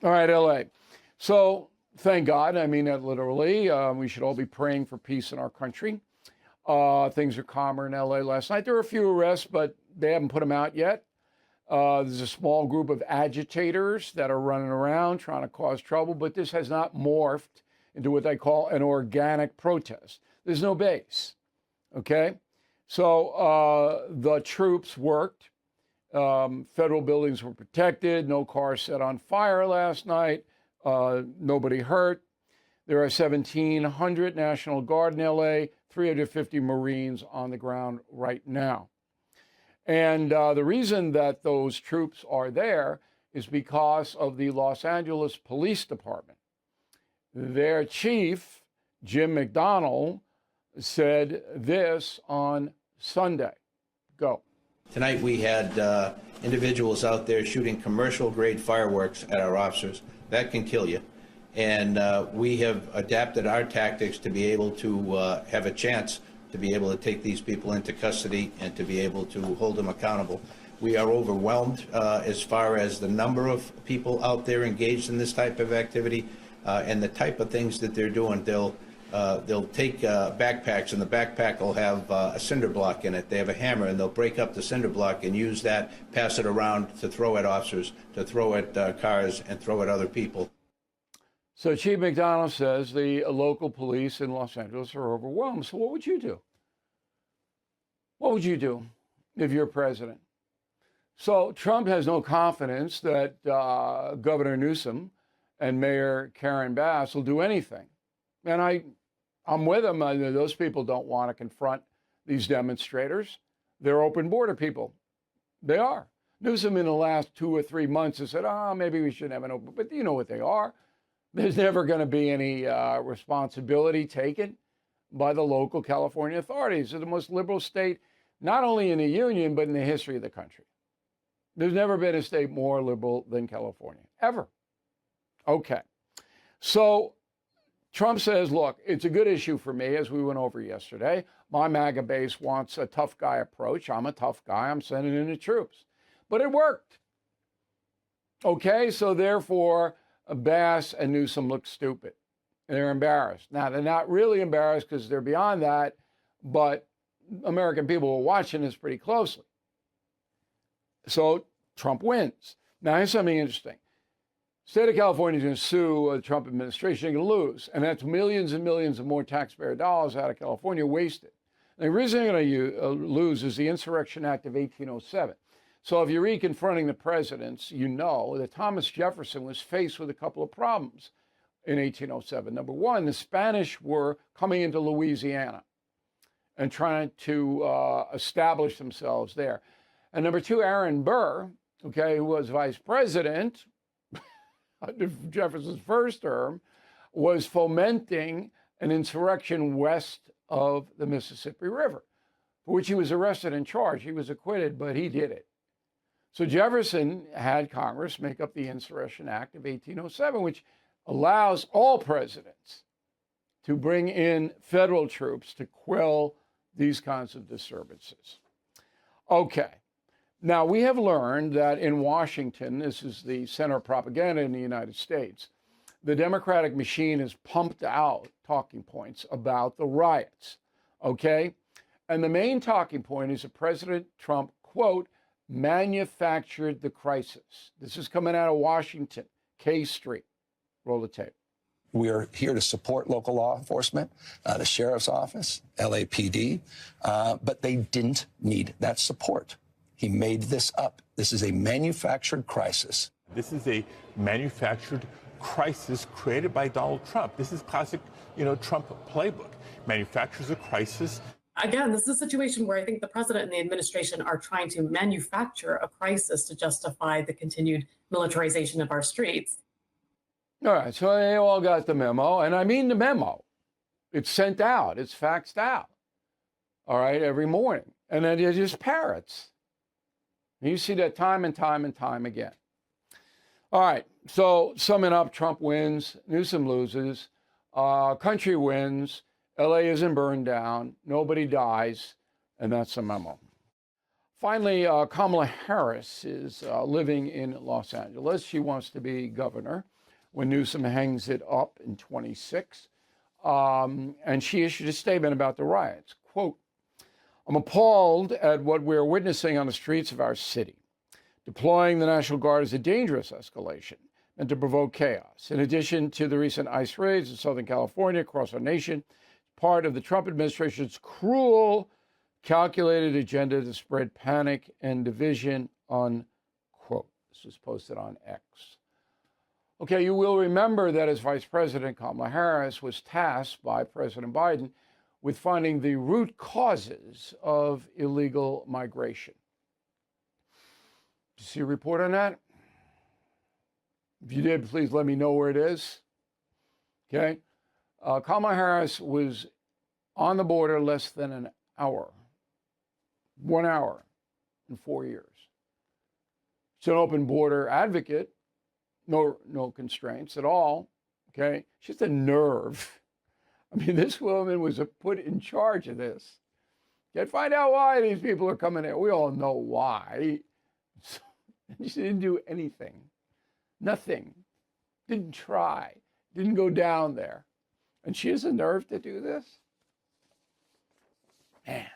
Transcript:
All right, LA. So thank God. I mean that literally. We should all be praying for peace in our country. Things are calmer in LA last night. There were a few arrests, but they haven't put them out yet. There's a small group of agitators that are running around trying to cause trouble, but this has not morphed into what they call an organic protest. There's no base, okay? So the troops worked. Federal buildings were protected. No cars set on fire last night. Nobody hurt. There are 1,700 National Guard in LA, 350 Marines on the ground right now. And the reason that those troops are there is because of the Los Angeles Police Department. Their chief, Jim McDonnell, said this on Sunday. Go. Tonight we had individuals out there shooting commercial-grade fireworks at our officers. That can kill you. And we have adapted our tactics to be able to have a chance to be able to take these people into custody and to be able to hold them accountable. We are overwhelmed as far as the number of people out there engaged in this type of activity and the type of things that they're doing. They'll take backpacks, and the backpack will have a cinder block in it. They have a hammer, and they'll break up the cinder block and use that, pass it around to throw at officers, to throw at cars, and throw at other people. So Chief McDonnell says the local police in Los Angeles are overwhelmed. So what would you do? What would you do if you're president? So Trump has no confidence that Governor Newsom and Mayor Karen Bass will do anything. And I'm with him. Those people don't want to confront these demonstrators. They're open border people. They are. Newsom in the last 2 or 3 months has said, maybe we shouldn't have an open, but you know what they are. There's never going to be any responsibility taken by the local California authorities. They're the most liberal state, not only in the union, but in the history of the country. There's never been a state more liberal than California, ever. Okay. So Trump says, look, it's a good issue for me, as we went over yesterday. My MAGA base wants a tough guy approach. I'm a tough guy. I'm sending in the troops. But it worked. Okay, so therefore, Bass and Newsom look stupid. They're embarrassed. Now, they're not really embarrassed because they're beyond that, but American people are watching this pretty closely. So Trump wins. Now, here's something interesting. State of California is going to sue the Trump administration. They're going to lose. And that's millions and millions of more taxpayer dollars out of California wasted. And the reason they're going to lose is the Insurrection Act of 1807. So if you read Confronting the Presidents, you know that Thomas Jefferson was faced with a couple of problems in 1807. Number one, the Spanish were coming into Louisiana and trying to establish themselves there. And number two, Aaron Burr, okay, who was vice president under Jefferson's first term, was fomenting an insurrection west of the Mississippi River, for which he was arrested and charged. He was acquitted, but he did it. So Jefferson had Congress make up the Insurrection Act of 1807, which allows all presidents to bring in federal troops to quell these kinds of disturbances. Okay. Now, we have learned that in Washington, this is the center of propaganda in the United States, the Democratic machine has pumped out talking points about the riots, okay? And the main talking point is that President Trump, quote, manufactured the crisis. This is coming out of Washington, K Street. Roll the tape. We are here to support local law enforcement, the sheriff's office, LAPD, but they didn't need that support. He made this up. This is a manufactured crisis. This is a manufactured crisis created by Donald Trump. This is classic, Trump playbook. Manufactures a crisis. Again, this is a situation where I think the president and the administration are trying to manufacture a crisis to justify the continued militarization of our streets. All right, so they all got the memo, and I mean the memo. It's sent out, it's faxed out, all right, every morning. And then they're just parrots. And you see that time and time and time again. All right, so summing up, Trump wins, Newsom loses, country wins, LA isn't burned down, nobody dies, and that's the memo. Finally, Kamala Harris is living in Los Angeles. She wants to be governor when Newsom hangs it up in 26. And she issued a statement about the riots. Quote, "I'm appalled at what we're witnessing on the streets of our city. Deploying the National Guard is a dangerous escalation and to provoke chaos. In addition to the recent ICE raids in Southern California across our nation, part of the Trump administration's cruel, calculated agenda to spread panic and division," unquote. This was posted on X. Okay, you will remember that as Vice President, Kamala Harris was tasked by President Biden with finding the root causes of illegal migration. Did you see a report on that? If you did, please let me know where it is. Okay. Kamala Harris was on the border less than an hour. 1 hour in 4 years. She's an open border advocate. No constraints at all. Okay. She's a nerve. I mean, this woman was put in charge of this. Can't find out why these people are coming in. We all know why. She didn't do anything. Nothing. Didn't try. Didn't go down there. And she has the nerve to do this? Man.